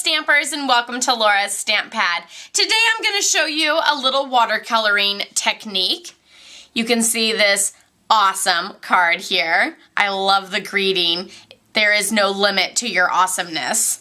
Stampers, and welcome to Laura's Stamp Pad. Today I'm going to show you a little watercoloring technique. You can see this awesome card here. I love the greeting. There is no limit to your awesomeness.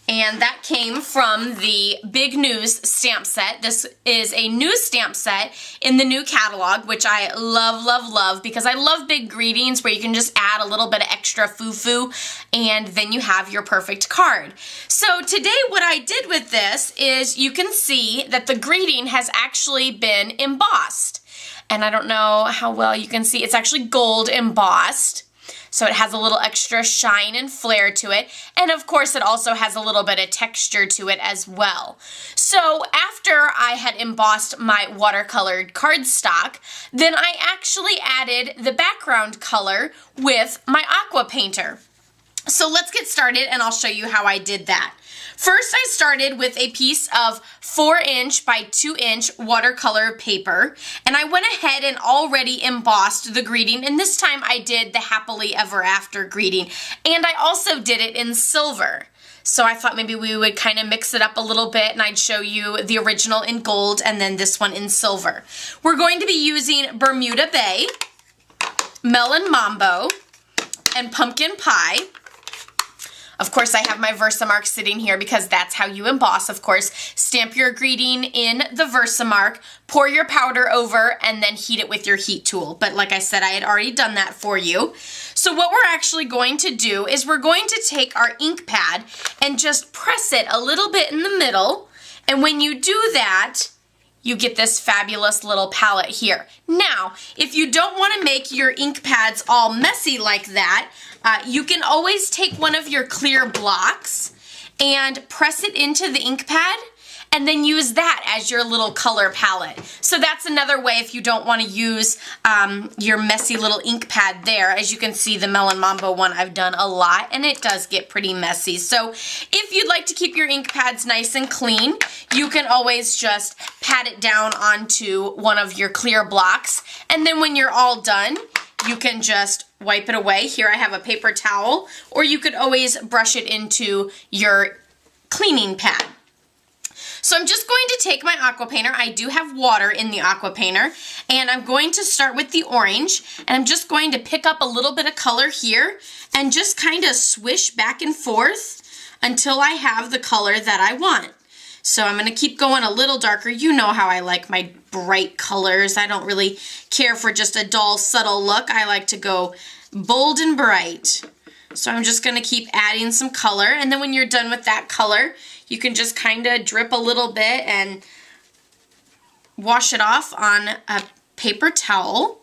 And that came from the Big News stamp set. This is a new stamp set in the new catalog, which I love, love, love, because I love big greetings where you can just add a little bit of extra foo-foo and then you have your perfect card. So today what I did with this is you can see that the greeting has actually been embossed. And I don't know how well you can see, it's actually gold embossed. So it has a little extra shine and flare to it. And of course it also has a little bit of texture to it as well. So after I had embossed my watercolored cardstock, then I actually added the background color with my aqua painter. So let's get started and I'll show you how I did that. First, I started with a piece of 4" by 2" watercolor paper, and I went ahead and already embossed the greeting, and this time I did the happily ever after greeting, and I also did it in silver. So I thought maybe we would kind of mix it up a little bit, and I'd show you the original in gold and then this one in silver. We're going to be using Bermuda Bay, Melon Mambo, and Pumpkin Pie. Of course, I have my Versamark sitting here because that's how you emboss, of course. Stamp your greeting in the Versamark, pour your powder over, and then heat it with your heat tool. But like I said, I had already done that for you. So what we're actually going to do is we're going to take our ink pad and just press it a little bit in the middle. And when you do that, you get this fabulous little palette here. Now, if you don't want to make your ink pads all messy like that, you can always take one of your clear blocks and press it into the ink pad and then use that as your little color palette. So that's another way if you don't want to use your messy little ink pad there. As you can see, the Melon Mambo one I've done a lot and it does get pretty messy. So if you'd like to keep your ink pads nice and clean, you can always just pat it down onto one of your clear blocks, and then when you're all done, you can just wipe it away. Here I have a paper towel, or you could always brush it into your cleaning pad. So I'm just going to take my aqua painter. I do have water in the aqua painter, and I'm going to start with the orange, and I'm just going to pick up a little bit of color here and just kind of swish back and forth until I have the color that I want. So I'm going to keep going a little darker. You know how I like my bright colors. I don't really care for just a dull, subtle look. I like to go bold and bright. So I'm just going to keep adding some color, and then when you're done with that color, you can just kind of drip a little bit and wash it off on a paper towel,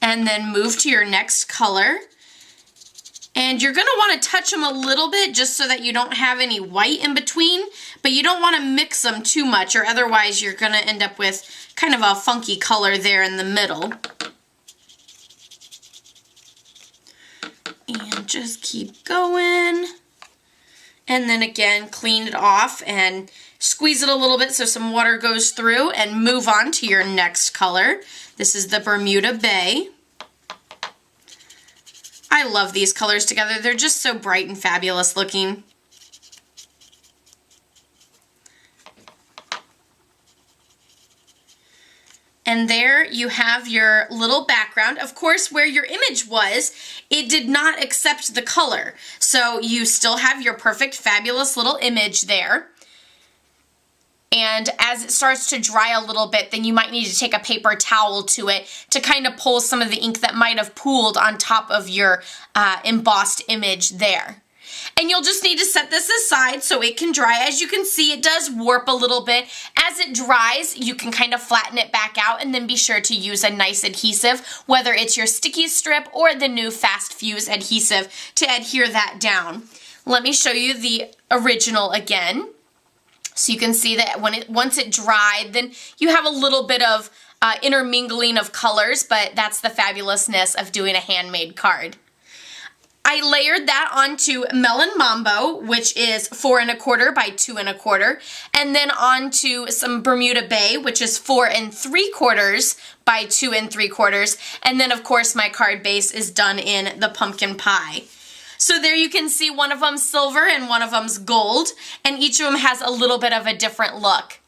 and then move to your next color. And you're going to want to touch them a little bit just so that you don't have any white in between, but you don't want to mix them too much, or otherwise you're going to end up with kind of a funky color there in the middle. And just keep going. And then again, clean it off and squeeze it a little bit so some water goes through, and move on to your next color. This is the Bermuda Bay. I love these colors together. They're just so bright and fabulous looking. And there you have your little background. Of course, where your image was, it did not accept the color. So you still have your perfect, fabulous little image there. And as it starts to dry a little bit, then you might need to take a paper towel to it to kind of pull some of the ink that might have pooled on top of your embossed image there. And you'll just need to set this aside so it can dry. As you can see, it does warp a little bit. As it dries, you can kind of flatten it back out, and then be sure to use a nice adhesive, whether it's your sticky strip or the new Fast Fuse adhesive, to adhere that down. Let me show you the original again. So you can see that once it dried, then you have a little bit of intermingling of colors, but that's the fabulousness of doing a handmade card. I layered that onto Melon Mambo, which is 4 1/4 by 2 1/4, and then onto some Bermuda Bay, which is 4 3/4 by 2 3/4, and then of course my card base is done in the pumpkin pie. So there you can see one of them's silver and one of them's gold, and each of them has a little bit of a different look.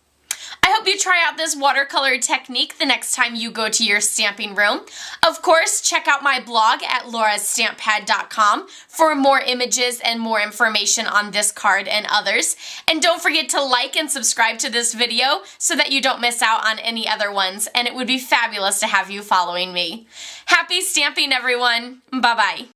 I hope you try out this watercolor technique the next time you go to your stamping room. Of course, check out my blog at laurastamppad.com for more images and more information on this card and others. And don't forget to like and subscribe to this video so that you don't miss out on any other ones, and it would be fabulous to have you following me. Happy stamping, everyone! Bye-bye!